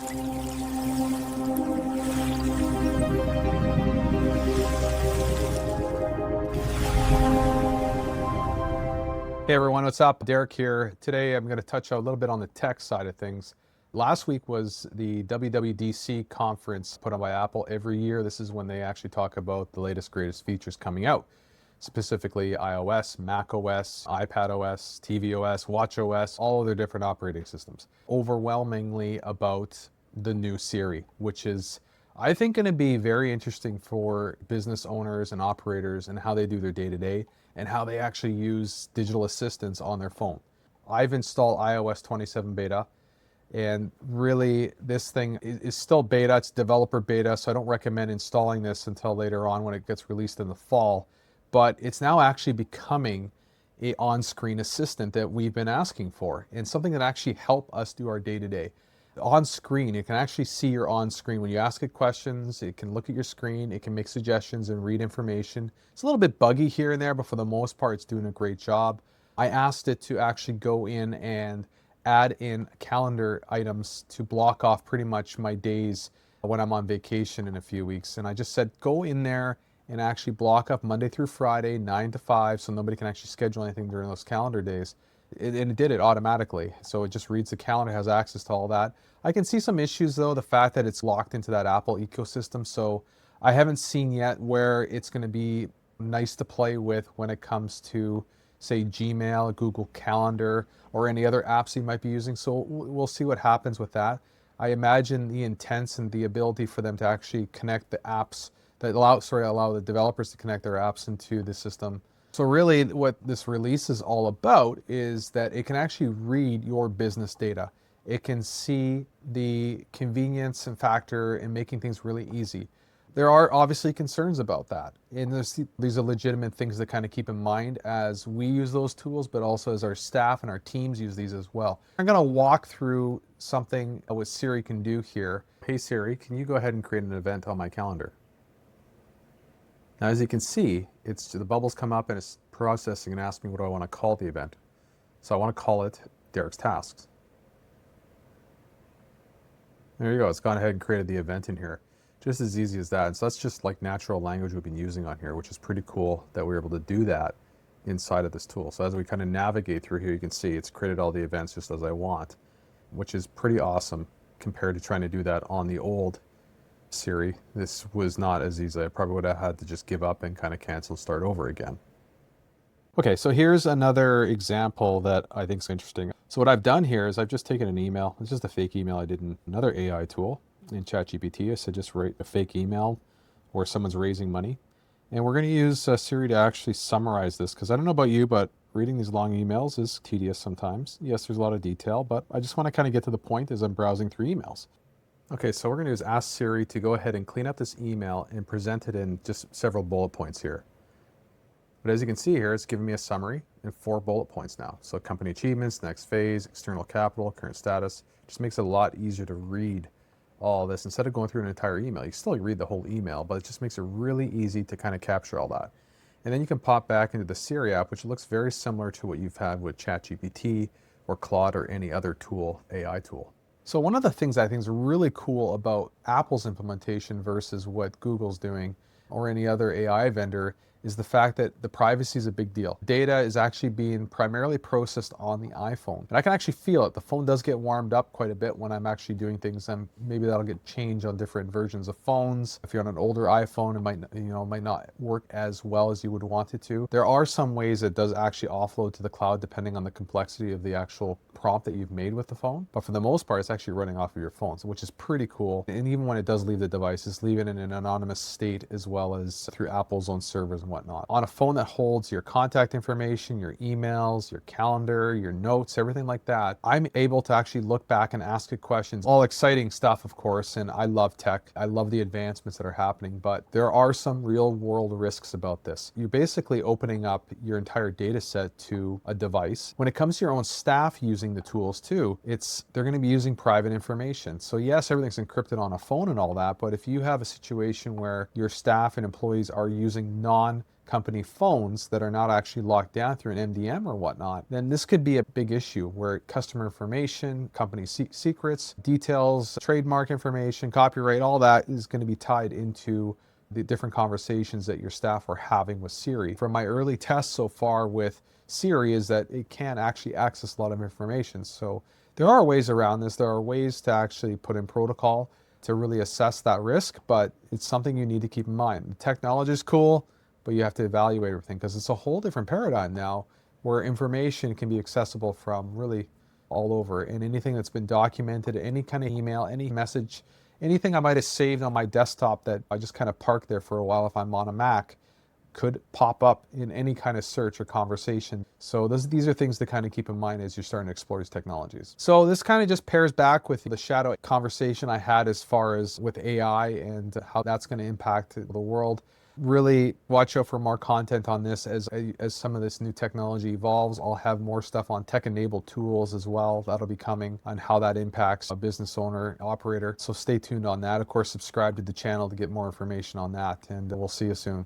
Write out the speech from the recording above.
Hey everyone, what's up? Derek here. Today I'm going to touch a little bit on the tech side of things. Last week was the WWDC conference put on by Apple every year. This is when they actually talk about the latest, greatest features coming out, specifically iOS, macOS, iPadOS, tvOS, watchOS, all of their different operating systems. Overwhelmingly about the new Siri, which is, I think, going to be very interesting for business owners and operators and how they do their day-to-day and how they actually use digital assistants on their phone. I've installed iOS 27 beta, and really this thing is still beta. It's developer beta, so I don't recommend installing this until later on when it gets released in the fall. But it's now actually becoming a on-screen assistant that we've been asking for, and something that actually help us do our day-to-day. On screen, it can actually see your on screen. When you ask it questions, it can look at your screen, it can make suggestions and read information. It's a little bit buggy here and there, but for the most part, it's doing a great job. I asked it to actually go in and add in calendar items to block off pretty much my days when I'm on vacation in a few weeks. And I just said, go in there and actually block up Monday through Friday, 9 to 5, so nobody can actually schedule anything during those calendar days. And it did it automatically. So it just reads the calendar, has access to all that. I can see some issues though, the fact that it's locked into that Apple ecosystem. So I haven't seen yet where it's going to be nice to play with when it comes to, say, Gmail, Google Calendar, or any other apps you might be using. So we'll see what happens with that. I imagine the intents and the ability for them to actually connect the apps that allow the developers to connect their apps into the system. So really what this release is all about is that it can actually read your business data. It can see the convenience and factor in making things really easy. There are obviously concerns about that. And these are legitimate things to kind of keep in mind as we use those tools, but also as our staff and our teams use these as well. I'm going to walk through something what Siri can do here. Hey Siri, can you go ahead and create an event on my calendar? Now, as you can see, the bubbles come up and it's processing and asking me what do I want to call the event. So I want to call it Derek's Tasks. There you go. It's gone ahead and created the event in here. Just as easy as that. And so that's just like natural language we've been using on here, which is pretty cool that we're able to do that inside of this tool. So as we kind of navigate through here, you can see it's created all the events just as I want, which is pretty awesome compared to trying to do that on the old Siri. This was not as easy. I probably would have had to just give up and kind of cancel and start over again. Okay, so here's another example that I think is interesting. So what I've done here is I've just taken an email. It's just a fake email I did in another AI tool in ChatGPT. I said just write a fake email where someone's raising money. And we're going to use Siri to actually summarize this, because I don't know about you, but reading these long emails is tedious sometimes. Yes, there's a lot of detail, but I just want to kind of get to the point as I'm browsing through emails. Okay, so what we're going to do is ask Siri to go ahead and clean up this email and present it in just several bullet points here. But as you can see here, it's giving me a summary in 4 bullet points now. So company achievements, next phase, external capital, current status. Just makes it a lot easier to read all this. Instead of going through an entire email, you still read the whole email, but it just makes it really easy to kind of capture all that. And then you can pop back into the Siri app, which looks very similar to what you've had with ChatGPT or Claude or any other tool, AI tool. So one of the things I think is really cool about Apple's implementation versus what Google's doing or any other AI vendor is the fact that the privacy is a big deal. Data is actually being primarily processed on the iPhone. And I can actually feel it. The phone does get warmed up quite a bit when I'm actually doing things, and maybe that'll get changed on different versions of phones. If you're on an older iPhone, it might not work as well as you would want it to. There are some ways it does actually offload to the cloud depending on the complexity of the actual prompt that you've made with the phone. But for the most part, it's actually running off of your phone, which is pretty cool. And even when it does leave the device, it's leaving it in an anonymous state as well as through Apple's own servers and whatnot. On a phone that holds your contact information, your emails, your calendar, your notes, everything like that, I'm able to actually look back and ask it questions. All exciting stuff, of course, and I love tech. I love the advancements that are happening, but there are some real world risks about this. You're basically opening up your entire data set to a device. When it comes to your own staff using the tools too, they're going to be using private information. So yes, everything's encrypted on a phone and all that, but if you have a situation where your staff and employees are using on company phones that are not actually locked down through an MDM or whatnot, then this could be a big issue where customer information, company secrets, details, trademark information, copyright, all that is going to be tied into the different conversations that your staff are having with Siri. From my early tests so far with Siri is that it can actually access a lot of information. So there are ways around this. There are ways to actually put in protocol to really assess that risk, but it's something you need to keep in mind. The technology is cool, but you have to evaluate everything because it's a whole different paradigm now where information can be accessible from really all over, and anything that's been documented, any kind of email, any message, anything I might have saved on my desktop that I just kind of parked there for a while if I'm on a Mac could pop up in any kind of search or conversation. So these are things to kind of keep in mind as you're starting to explore these technologies. So this kind of just pairs back with the shadow conversation I had as far as with AI and how that's going to impact the world. Really watch out for more content on this as some of this new technology evolves. I'll have more stuff on tech-enabled tools as well. That'll be coming on how that impacts a business owner, operator. So stay tuned on that. Of course, subscribe to the channel to get more information on that, and we'll see you soon.